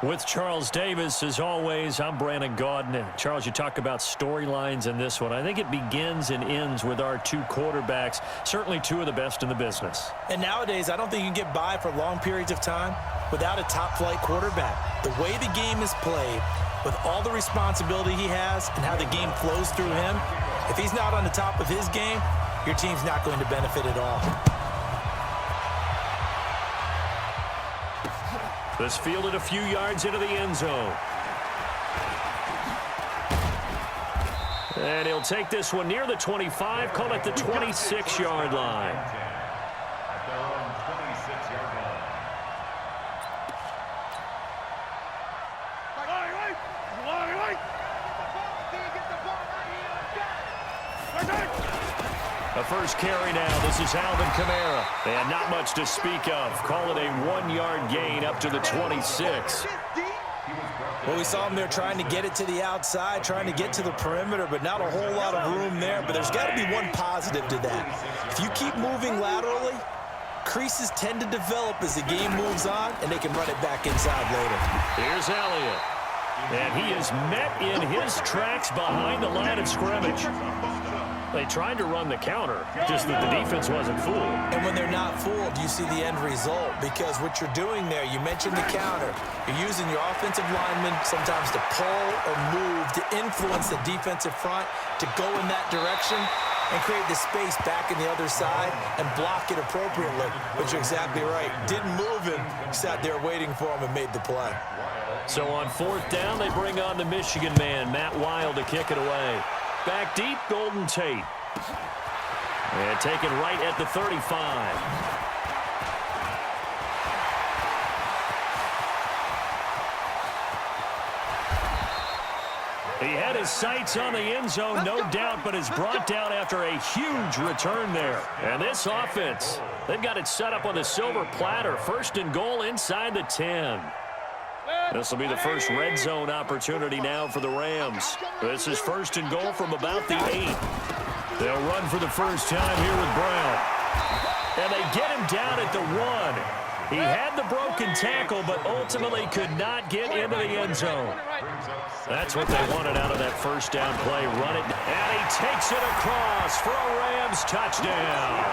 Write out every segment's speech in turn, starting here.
With Charles Davis, as always, I'm Brandon Gaudin. Charles, you talk about storylines in this one. I think it begins and ends with our two quarterbacks, certainly two of the best in the business. And nowadays, I don't think you can get by for long periods of time without a top-flight quarterback. The way the game is played, with all the responsibility he has and how the game flows through him, if he's not on the top of his game, your team's not going to benefit at all. This fielded a few yards into the end zone. And he'll take this one near the 25, call it the 26-yard line. A first carry now. This is Alvin Kamara. And not much to speak of. Call it a 1-yard gain up to the 26. Well, we saw him there trying to get it to the outside, trying to get to the perimeter, but not a whole lot of room there. But there's got to be one positive to that. If you keep moving laterally, creases tend to develop as the game moves on, and they can run it back inside later. Here's Elliott. And he is met in his tracks behind the line of scrimmage. They tried to run the counter, just that the defense wasn't fooled. And when they're not fooled, you see the end result. Because what you're doing there, you mentioned the counter. You're using your offensive linemen sometimes to pull or move to influence the defensive front to go in that direction and create the space back in the other side and block it appropriately. But you're exactly right. Didn't move him, sat there waiting for him and made the play. So on fourth down, they bring on the Michigan man, Matt Wild, to kick it away. Back deep, Golden Tate. And taken right at the 35. He had his sights on the end zone, no doubt, but is brought down after a huge return there. And this offense, they've got it set up on the silver platter. First and goal inside the 10. This will be the first red zone opportunity now for the Rams. This is first and goal from about the 8. They'll run for the first time here with Brown. And they get him down at the 1. He had the broken tackle, but ultimately could not get into the end zone. That's what they wanted out of that first down play. Run it, and he takes it across for a Rams touchdown.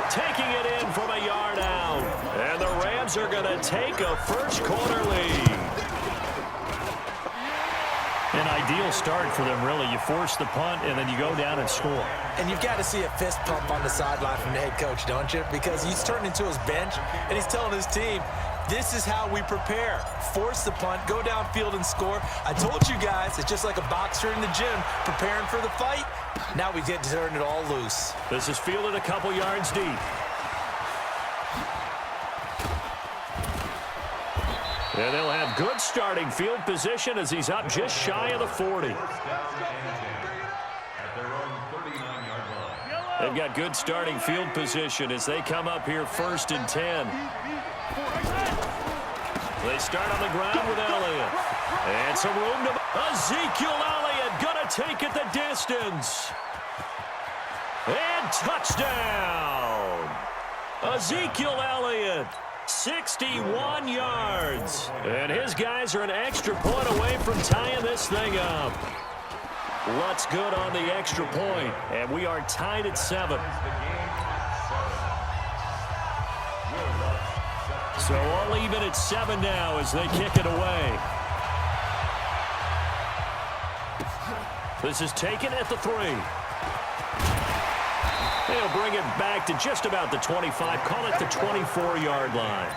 Taking it in from a yard out. And the Rams are going to take a first-quarter lead. An ideal start for them, really. You force the punt, and then you go down and score. And you've got to see a fist pump on the sideline from the head coach, don't you? Because he's turned into his bench, and he's telling his team, this is how we prepare. Force the punt, go downfield and score. I told you guys, it's just like a boxer in the gym preparing for the fight. Now we get to turn it all loose. This is fielded a couple yards deep. And they'll have good starting field position as he's up just shy of the 40. They've got good starting field position as they come up here first and 10. They start on the ground with Elliott. And some room to... Ezekiel Elliott going to take it the distance. And touchdown. Ezekiel Elliott, 61 yards. And his guys are an extra point away from tying this thing up. What's good on the extra point? And we are tied at 7. So all even at 7 now as they kick it away. This is taken at the 3. They'll bring it back to just about the 25. Call it the 24-yard line.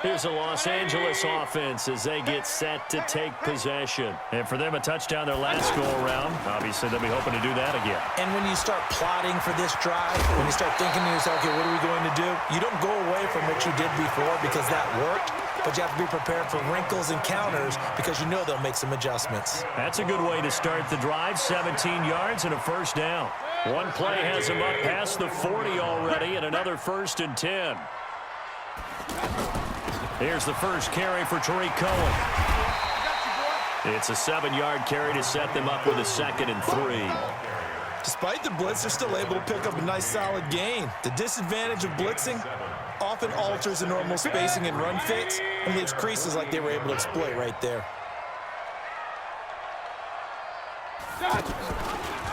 Here's the Los Angeles offense as they get set to take possession. And for them, a touchdown their last go-around. Obviously, they'll be hoping to do that again. And when you start plotting for this drive, when you start thinking to yourself, okay, what are we going to do? You don't go away from what you did before because that worked, but you have to be prepared for wrinkles and counters because you know they'll make some adjustments. That's a good way to start the drive. 17 yards and a first down. One play has them up past the 40 already and another first and 10. Here's the first carry for Tariq Cohen. It's a 7-yard carry to set them up with a 2nd and 3. Despite the blitz, they're still able to pick up a nice solid gain. The disadvantage of blitzing, often alters the normal spacing and run fits and leaves creases like they were able to exploit right there.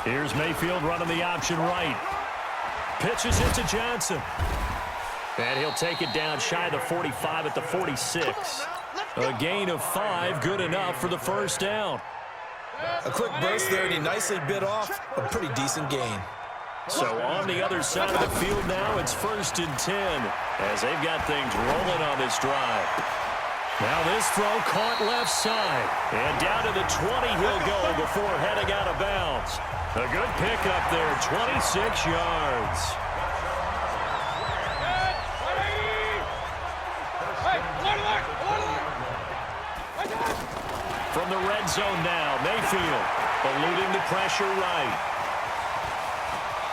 Here's Mayfield running the option right. Pitches it to Johnson. And he'll take it down shy of the 45 at the 46. A gain of 5, good enough for the first down. A quick burst there, and he nicely bit off a pretty decent gain. So on the other side of the field now, it's 1st and 10 as they've got things rolling on this drive. Now this throw caught left side. And down to the 20 he'll go before heading out of bounds. A good pickup there, 26 yards. From the red zone now, Mayfield eluding the pressure right.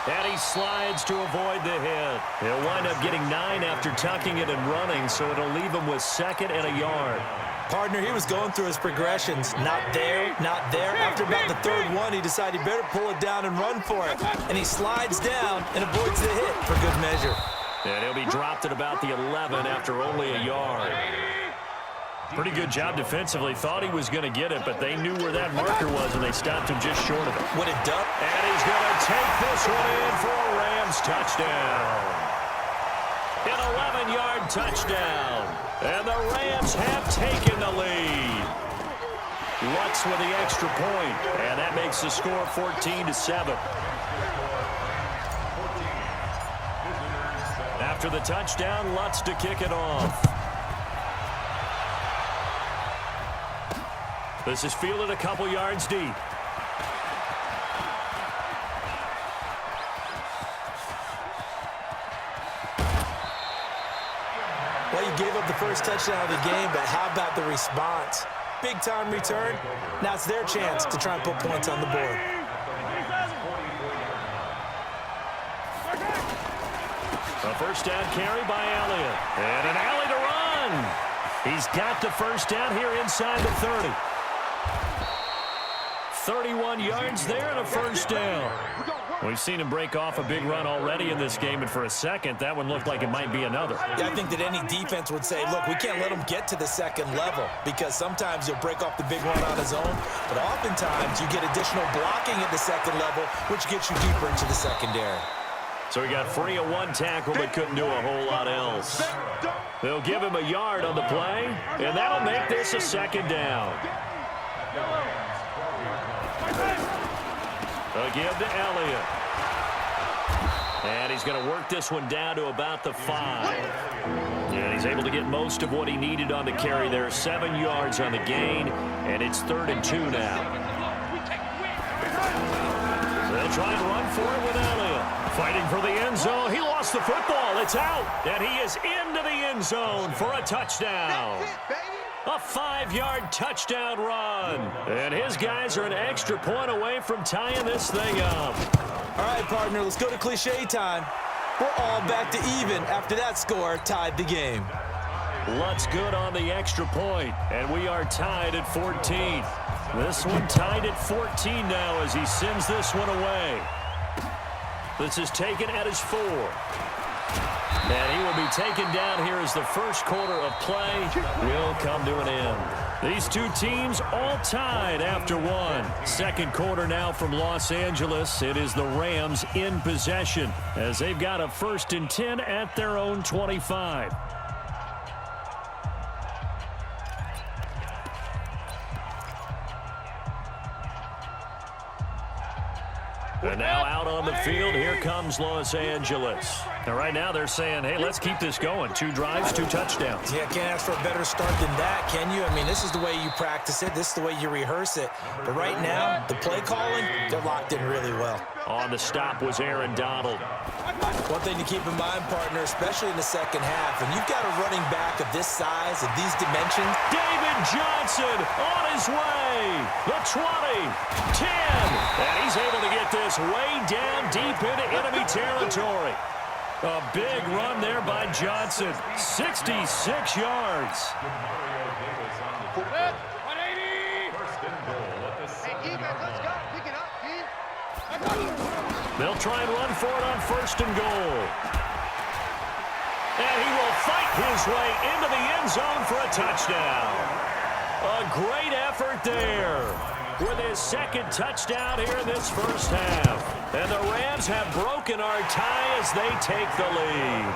And he slides to avoid the hit. He'll wind up getting 9 after tucking it and running, so it'll leave him with 2nd and a yard. Partner, he was going through his progressions. Not there, not there. After about the 3rd one, he decided he better pull it down and run for it. And he slides down and avoids the hit for good measure. And he'll be dropped at about the 11 after only a yard. Pretty good job defensively. Thought he was going to get it, but they knew where that marker was, and they stopped him just short of it. What it done? And he's going to take this one in for a Rams touchdown. An 11-yard touchdown. And the Rams have taken the lead. Lutz with the extra point, and that makes the score 14-7. After the touchdown, Lutz to kick it off. This is fielded a couple yards deep. Well, you gave up the first touchdown of the game, but how about the response? Big-time return. Now it's their chance to try and put points on the board. A first down carry by Elliott. And an alley to run. He's got the first down here inside the 30. 31 yards there and a first down. We've seen him break off a big run already in this game, and for a second, that one looked like it might be another. Yeah, I think that any defense would say, look, we can't let him get to the 2nd level because sometimes he'll break off the big run on his own, but oftentimes you get additional blocking at the 2nd level, which gets you deeper into the secondary. So he got free of 1 tackle but couldn't do a whole lot else. They'll give him a yard on the play, and that'll make this a 2nd down. Again to Elliott. And he's going to work this one down to about the 5. And he's able to get most of what he needed on the carry there. 7 yards on the gain, and it's 3rd and 2 now. They'll try and run for it with Elliott. Fighting for the end zone. He lost the football. It's out. And he is into the end zone for a touchdown. A 5-yard touchdown run. And his guys are an extra point away from tying this thing up. All right, partner, let's go to cliche time. We're all back to even after that score tied the game. Lutz good on the extra point, and we are tied at 14. This one tied at 14 now as he sends this one away. This is taken at his 4. And he will be taken down here as the first quarter of play will come to an end. These two teams all tied after 1. 2nd quarter now from Los Angeles. It is the Rams in possession as they've got a 1st and 10 at their own 25. And now out on the field, here comes Los Angeles. And right now they're saying, hey, let's keep this going. 2 drives, 2 touchdowns. Yeah, can't ask for a better start than that, can you? I mean, this is the way you practice it. This is the way you rehearse it. But right now, the play calling, they're locked in really well. On the stop was Aaron Donald. One thing to keep in mind, partner, especially in the 2nd half, and you've got a running back of this size, of these dimensions. David Johnson on his way. The 20, 10, and he's able to get this way down deep into enemy territory. A big run there by Johnson. 66 yards. They'll try and run for it on 1st and goal. And he will fight his way into the end zone for a touchdown. A great effort there with his second touchdown here in this first half. And the Rams have broken our tie as they take the lead.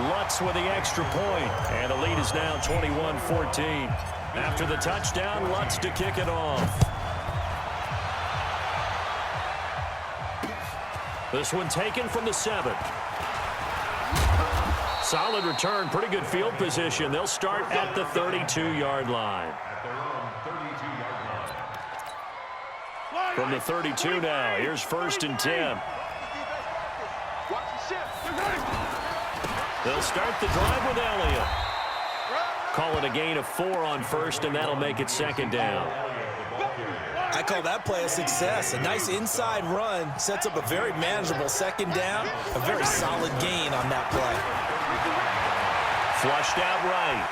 Lutz with the extra point, and the lead is now 21-14. After the touchdown, Lutz to kick it off. This one taken from the 7. Solid return, pretty good field position. They'll start at the 32-yard line. From the 32 now, here's 1st and 10. They'll start the drive with Elliott. Call it a gain of 4 on 1st, and that'll make it 2nd down. I call that play a success. A nice inside run sets up a very manageable 2nd down. A very solid gain on that play. Flushed out right.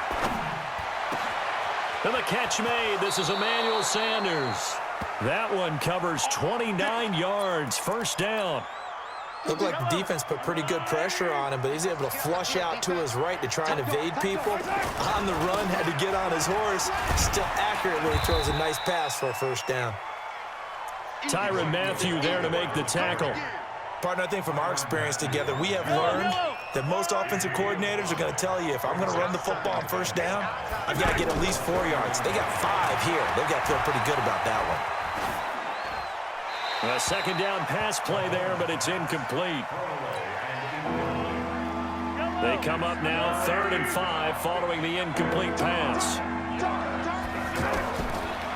And the catch made. This is Emmanuel Sanders. That one covers 29 yards. 1st down. Looked like the defense put pretty good pressure on him, but he's able to flush out to his right to try and evade people. On the run, had to get on his horse. Still accurately throws a nice pass for a 1st down. Tyrann Mathieu there to make the tackle. Partner, I think from our experience together, we have learned that most offensive coordinators are going to tell you, if I'm going to run the football on 1st down, I've got to get at least 4 yards. They got 5 here. They've got to feel pretty good about that one. A 2nd down pass play there, but it's incomplete. They come up now 3rd and 5 following the incomplete pass.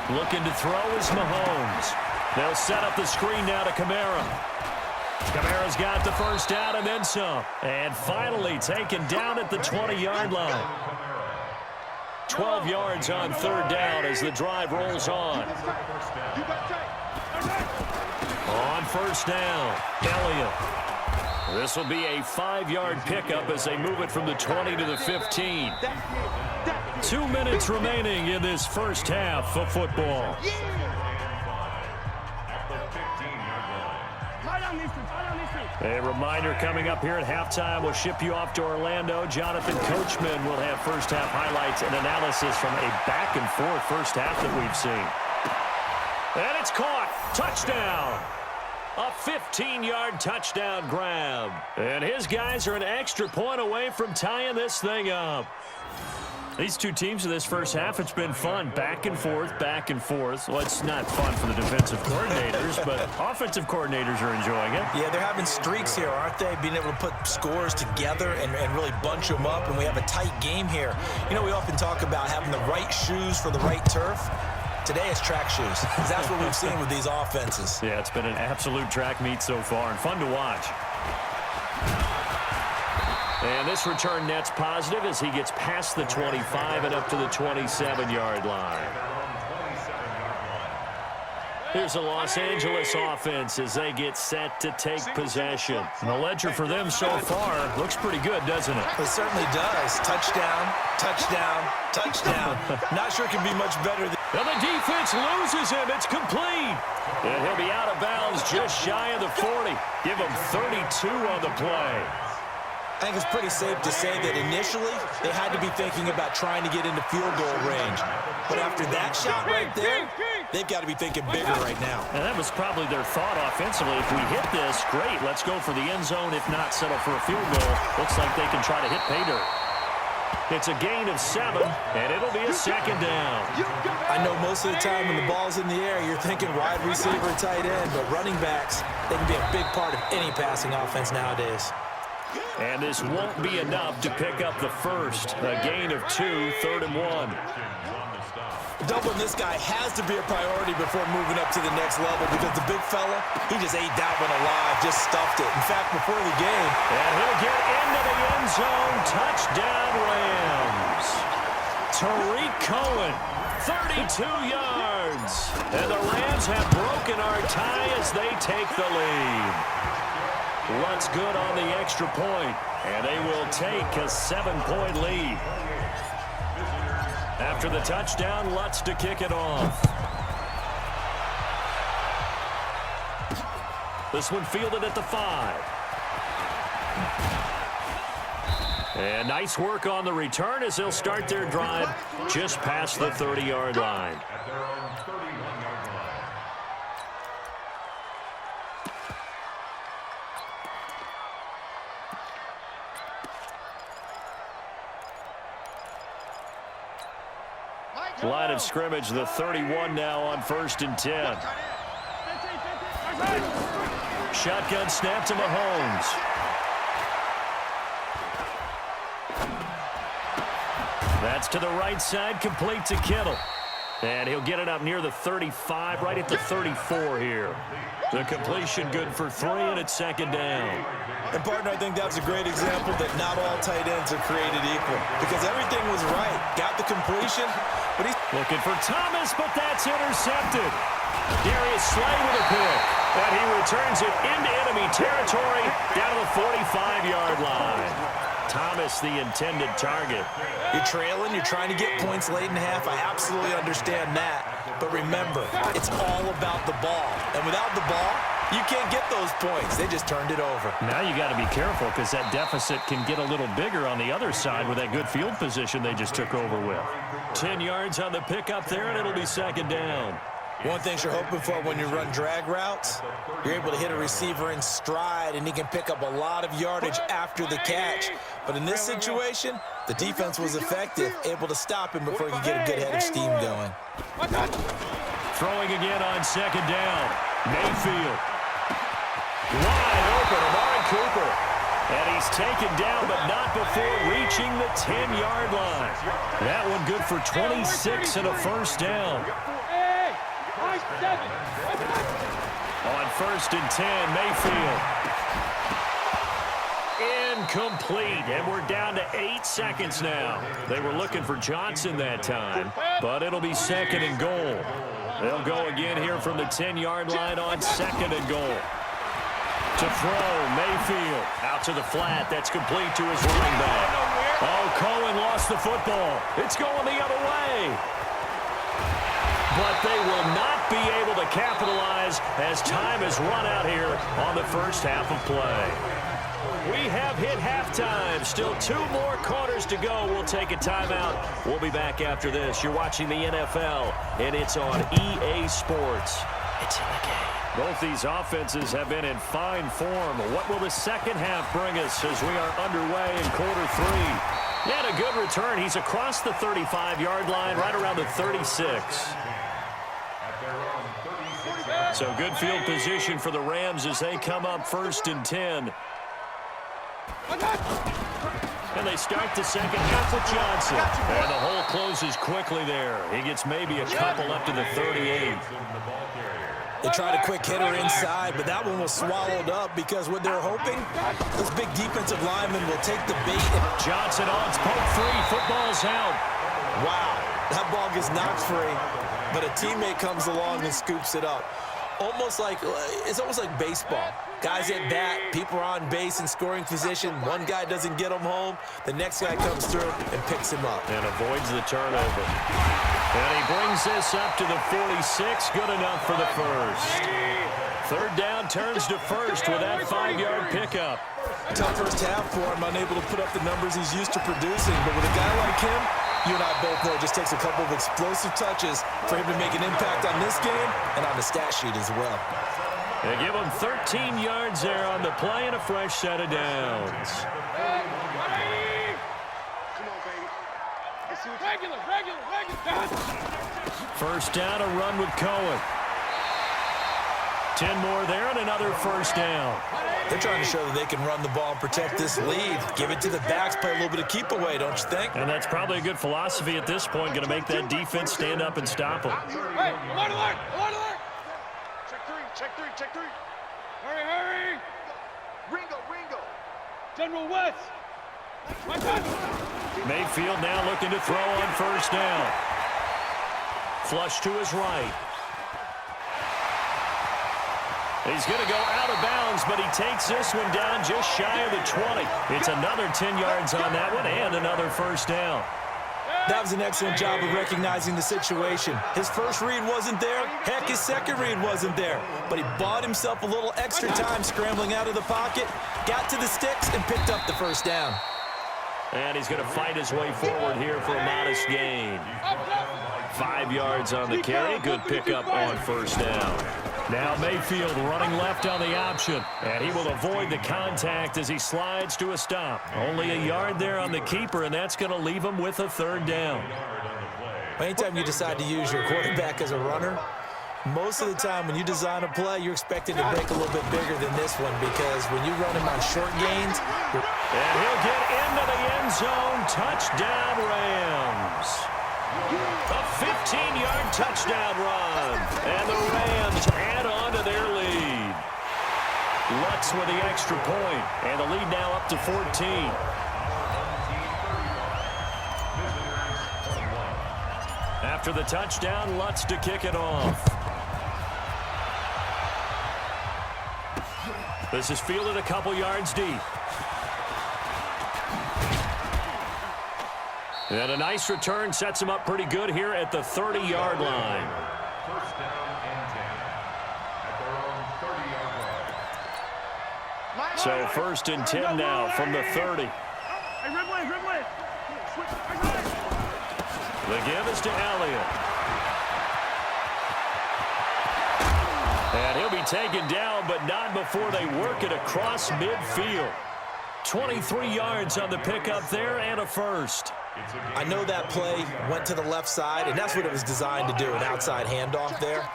Looking to throw is Mahomes. They'll set up the screen now to Kamara. Kamara's got the 1st down and then some. And finally taken down at the 20-yard line. 12 yards on 3rd down as the drive rolls on. On 1st down, Elliott. This will be a 5-yard pickup as they move it from the 20 to the 15. 2 minutes remaining in this first half of football. A reminder coming up here at halftime. We'll ship you off to Orlando. Jonathan Coachman will have first half highlights and analysis from a back-and-forth first half that we've seen. And it's caught. Touchdown. A 15-yard touchdown grab. And his guys are an extra point away from tying this thing up. These two teams in this first half, it's been fun. Back and forth, back and forth. Well, it's not fun for the defensive coordinators, but offensive coordinators are enjoying it. Yeah, they're having streaks here, aren't they? Being able to put scores together and really bunch them up, and we have a tight game here. You know, we often talk about having the right shoes for the right turf. Today it's track shoes. That's what we've seen with these offenses. Yeah, it's been an absolute track meet so far and fun to watch. And this return net's positive as he gets past the 25 and up to the 27-yard line. Here's the Los Angeles offense as they get set to take possession. And the ledger for them so far looks pretty good, doesn't it? It certainly does. Touchdown, touchdown, touchdown. Not sure it can be much better than... And the defense loses him. It's complete. And he'll be out of bounds just shy of the 40. Give him 32 on the play. I think it's pretty safe to say that initially they had to be thinking about trying to get into field goal range. But after that shot right there, they've got to be thinking bigger right now. And that was probably their thought offensively. If we hit this, great. Let's go for the end zone. If not, settle for a field goal. Looks like they can try to hit pay dirt. It's a gain of 7, and it'll be a 2nd down. I know most of the time when the ball's in the air, you're thinking wide receiver, tight end, but running backs, they can be a big part of any passing offense nowadays. And this won't be enough to pick up the first. A gain of 2, 3rd and 1. Doubling this guy has to be a priority before moving up to the next level because the big fella, he just ate that one alive, just stuffed it. In fact, before the game. And he'll get into the end zone. Touchdown Rams. Tariq Cohen, 32 yards. And the Rams have broken our tie as they take the lead. Lutz good on the extra point, and they will take a 7-point lead. After the touchdown, Lutz to kick it off. This one fielded at the 5. And nice work on the return as they'll start their drive just past the 30-yard line. Line of scrimmage, the 31 now on 1st and 10. Shotgun snap to Mahomes. That's to the right side, complete to Kittle. And he'll get it up near the 35, right at the 34 here. The completion good for 3, and it's 2nd down. And, partner, I think that was a great example that not all tight ends are created equal because everything was right. Got the completion, but he's looking for Thomas, but that's intercepted. Darius Slay with a pick, and he returns it into enemy territory down to the 45-yard line. Thomas, the intended target. You're trailing. You're trying to get points late in the half. I absolutely understand that. But remember, it's all about the ball. And without the ball, you can't get those points. They just turned it over. Now you got to be careful because that deficit can get a little bigger on the other side with that good field position they just took over with. 10 yards on the pickup there, and it'll be 2nd down. One thing you're hoping for when you run drag routes, you're able to hit a receiver in stride, and he can pick up a lot of yardage after the catch. But in this situation, the defense was effective, able to stop him before he could get a good head of steam going. Throwing again on 2nd down. Mayfield. Wide open, Amari Cooper. And he's taken down, but not before reaching the 10-yard line. That one good for 26 and a 1st down. On 1st and 10, Mayfield. Incomplete, and we're down to 8 seconds now. They were looking for Johnson that time, but it'll be 2nd and goal. They'll go again here from the 10-yard line on 2nd and goal. To throw, Mayfield out to the flat. That's complete to his running back. Oh, Cohen lost the football. It's going the other way. But they will not be able to capitalize as time has run out here on the first half of play. We have hit halftime. Still 2 more quarters to go. We'll take a timeout. We'll be back after this. You're watching the NFL, and it's on EA Sports. It's in the game. Both these offenses have been in fine form. What will the second half bring us as we are underway in quarter 3? And a good return. He's across the 35-yard line, right around the 36. So good field position for the Rams as they come up 1st and 10. And they start the second half with Johnson. And the hole closes quickly there. He gets maybe a couple up to the 38. They tried a quick hitter inside, but that one was swallowed up because what they're hoping, this big defensive lineman will take the bait. Johnson on poke 3. Football's out. Wow, that ball gets knocked free, but a teammate comes along and scoops it up. It's almost like baseball. Guys at bat, people are on base in scoring position. One guy doesn't get him home. The next guy comes through and picks him up. And avoids the turnover. And he brings this up to the 46. Good enough for the first. 3rd down turns to 1st with that 5-yard pickup. Tough first half for him, unable to put up the numbers he's used to producing. But with a guy like him, you and I both know it just takes a couple of explosive touches for him to make an impact on this game and on the stat sheet as well. They give him 13 yards there on the play and a fresh set of downs. Regular. 1st down, a run with Cohen. 10 more there and another 1st down. They're trying to show that they can run the ball and protect this lead. Give it to the backs, play a little bit of keep away, don't you think? And that's probably a good philosophy at this point, going to make that defense stand up and stop them. Hey, alert! Check 3. Hurry! Ringo! General West! Mayfield now looking to throw on 1st down. Flush to his right. He's going to go out of bounds, but he takes this one down just shy of the 20. It's another 10 yards on that one and another 1st down. That was an excellent job of recognizing the situation. His first read wasn't there. Heck, his second read wasn't there. But he bought himself a little extra time scrambling out of the pocket, got to the sticks, and picked up the 1st down. And he's going to fight his way forward here for a modest gain. 5 yards on the carry. Good pickup on first down. Now Mayfield running left on the option. And he will avoid the contact as he slides to a stop. Only a yard there on the keeper, and that's going to leave him with a third down. Anytime you decide to use your quarterback as a runner, most of the time when you design a play, you're expected to break a little bit bigger than this one, because when you run him on short gains, and he'll get into the end zone. Touchdown, Rams. A 15-yard touchdown run. And the Rams add on to their lead. Lutz with the extra point, and the lead now up to 14. After the touchdown, Lutz to kick it off. This is fielded a couple yards deep. And a nice return sets him up pretty good here at the 30-yard line. First down and 10 at their own 30-yard line. So first and 10 now from the 30. The give is to Elliott. And he'll be taken down, but not before they work it across midfield. 23 yards on the pickup there and a first. I know that play went to the left side, and that's what it was designed to do, an outside handoff there.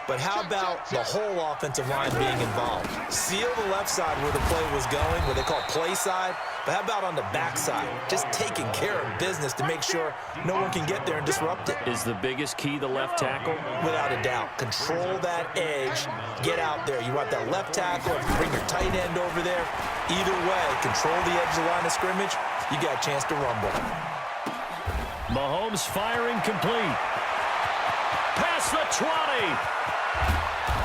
But how about the whole offensive line being involved? Seal the left side where the play was going, what they call play side. But how about on the backside? Just taking care of business to make sure no one can get there and disrupt it. Is the biggest key the left tackle? Without a doubt. Control that edge. Get out there. You want that left tackle. If you bring your tight end over there, either way, control the edge of the line of scrimmage, you got a chance to rumble. Mahomes firing complete. Past the 20.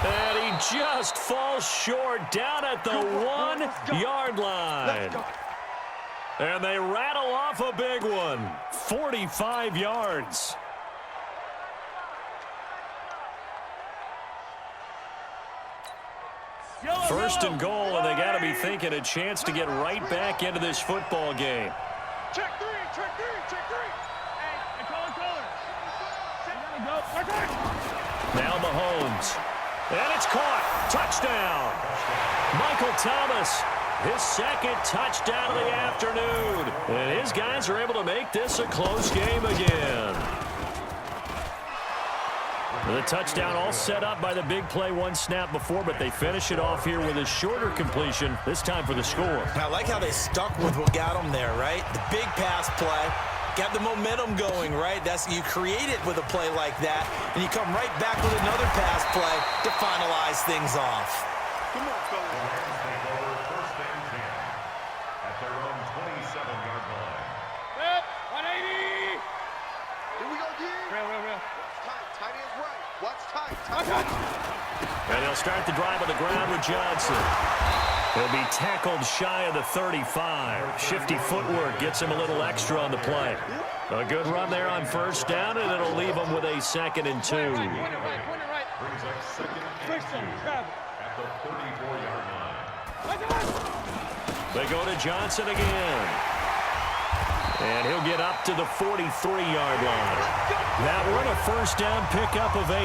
And he just falls short down at the 1-yard line. And they rattle off a big one. 45 yards. First and goal, and they got to be thinking a chance to get right back into this football game. Check three, check three, check three. Hey, call it. Now Mahomes. And it's caught. Touchdown. Michael Thomas, his second touchdown of the afternoon. And his guys are able to make this a close game again. The touchdown all set up by the big play one snap before, but they finish it off here with a shorter completion, this time for the score. I like how they stuck with what got them there, right? The big pass play. Got the momentum going, right? You create it with a play like that, and you come right back with another pass play to finalize things off. Come on, fellas. First and 10 at their own 27-yard line. 180. Here we go, D. Real. Tight is right. Watch tight. And they'll start the drive on the ground with Johnson. He'll be tackled shy of the 35. Shifty footwork gets him a little extra on the play. A good run there on first down, and it'll leave him with a 2nd and 2. Point it right. Brings up second and 2 at the 34-yard line. They go to Johnson again. And he'll get up to the 43-yard line. That one a first down pickup of 8.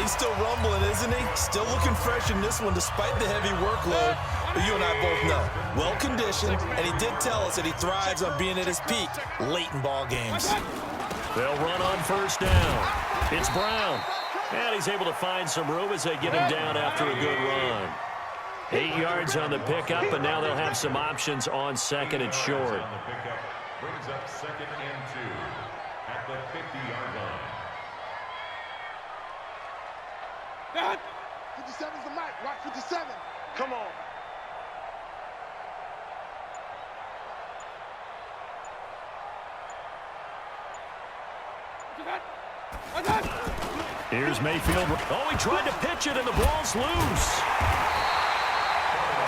He's still rumbling, isn't he? Still looking fresh in this one despite the heavy workload. But you and I both know, well-conditioned, and he did tell us that he thrives on being at his peak late in ball games. They'll run on first down. It's Brown. And he's able to find some room as they get him down after a good run. 8 yards on the pickup, and now they'll have some options on 2nd and short. Brings up 2nd and 2 at the 50-yard line. 57's the mic. Watch 57. Come on. Here's Mayfield. Oh, he tried to pitch it, and the ball's loose.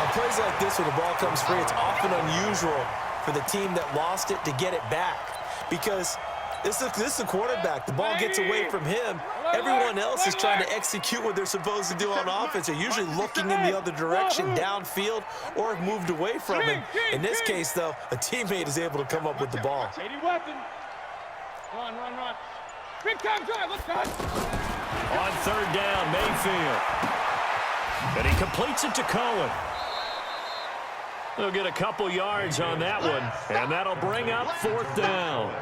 On plays like this where the ball comes free, it's often unusual for the team that lost it to get it back, because This is a quarterback. The ball gets away from him. Everyone else is trying to execute what they're supposed to do on offense. They're usually looking in the other direction, downfield, or have moved away from him. In this case, though, a teammate is able to come up with the ball. Run. Big time drive, let's go. On third down, Mayfield. And he completes it to Cohen. They'll get a couple yards on that one, and that'll bring up fourth down.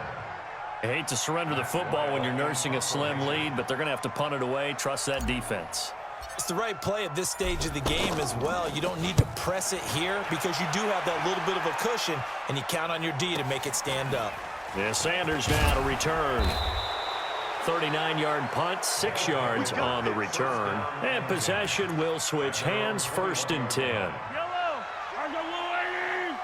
I hate to surrender the football when you're nursing a slim lead, but they're going to have to punt it away. Trust that defense. It's the right play at this stage of the game as well. You don't need to press it here because you do have that little bit of a cushion, and you count on your D to make it stand up. Yeah, Sanders now to return. 39-yard punt, 6 yards on the return. And possession will switch hands, 1st and 10. Yellow, are the ladies?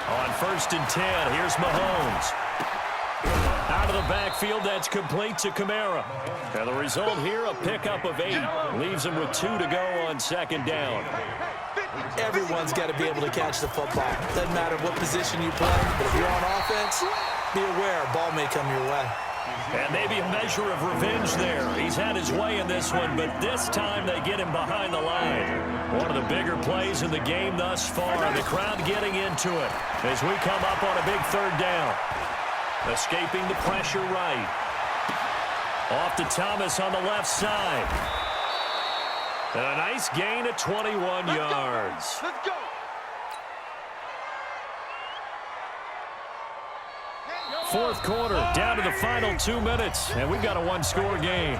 On 1st and 10, here's Mahomes. Out of the backfield, that's complete to Kamara. And the result here, a pickup of 8. Leaves him with 2 to go on 2nd down. Everyone's got to be able to catch the football. Doesn't matter what position you play, but if you're on offense, be aware, a ball may come your way. And maybe a measure of revenge there. He's had his way in this one, but this time they get him behind the line. One of the bigger plays in the game thus far. The crowd getting into it as we come up on a big 3rd down. Escaping the pressure right. Off to Thomas on the left side. And a nice gain of 21 yards. Let's go. Fourth quarter, down to the final 2 minutes, and we've got a 1-score game.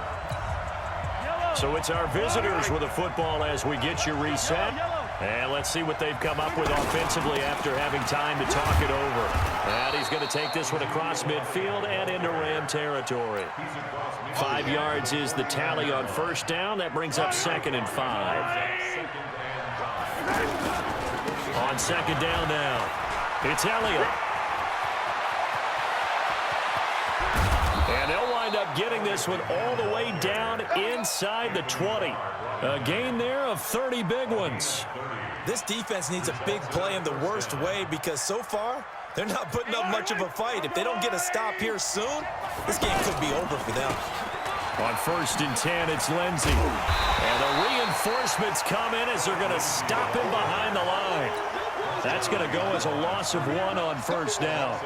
So it's our visitors with the football as we get you reset. And let's see what they've come up with offensively after having time to talk it over. And he's going to take this one across midfield and into Ram territory. 5 yards is the tally on 1st down. That brings up 2nd and 5. On 2nd down now, it's Elliott. And they'll wind up getting this one all the way down inside the 20. A gain there of 30 big ones. This defense needs a big play in the worst way because so far, they're not putting up much of a fight. If they don't get a stop here soon, this game could be over for them. On 1st and 10, it's Lindsey. And the reinforcements come in as they're going to stop him behind the line. That's going to go as a loss of 1 on 1st down.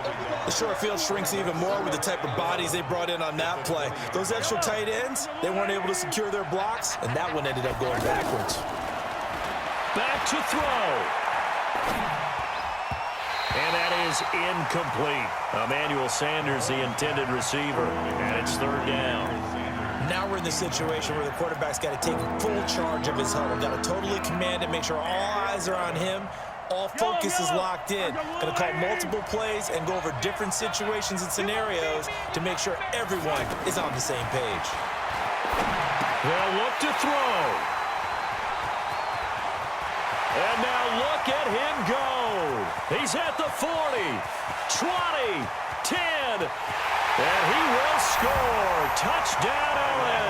The short field shrinks even more with the type of bodies they brought in on that play. Those extra tight ends, they weren't able to secure their blocks, and that one ended up going backwards. Back to throw. And that is incomplete. Emmanuel Sanders, the intended receiver, and it's 3rd down. Now we're in the situation where the quarterback's got to take full charge of his huddle. Got to totally command it, make sure all eyes are on him. All focus is locked in. Going to call multiple plays and go over different situations and scenarios to make sure everyone is on the same page. They'll look to throw. And now look at him go. He's at the 40, 20, 10, and he will score. Touchdown, LA.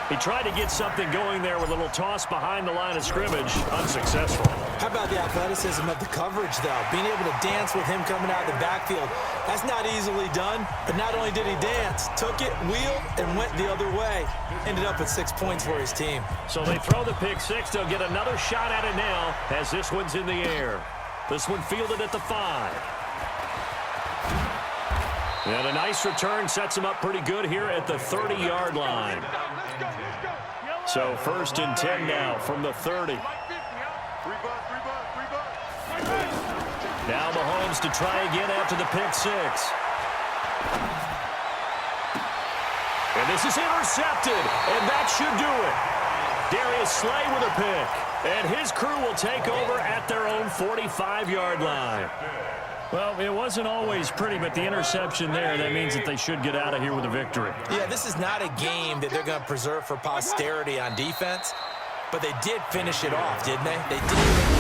He tried to get something going there with a little toss behind the line of scrimmage. Unsuccessful. How about the athleticism of the coverage, though? Being able to dance with him coming out of the backfield. That's not easily done. But not only did he dance, took it, wheeled, and went the other way. Ended up with 6 points for his team. So they throw the pick 6. They'll get another shot at it now as this one's in the air. This one fielded at the 5. And a nice return sets him up pretty good here at the 30-yard line. So 1st and 10 now from the 30. Now Mahomes to try again after the pick 6. And this is intercepted, and that should do it. Darius Slay with a pick, and his crew will take over at their own 45-yard line. Well, it wasn't always pretty, but the interception there, that means that they should get out of here with a victory. Yeah, this is not a game that they're going to preserve for posterity on defense, but they did finish it off, didn't they? They did make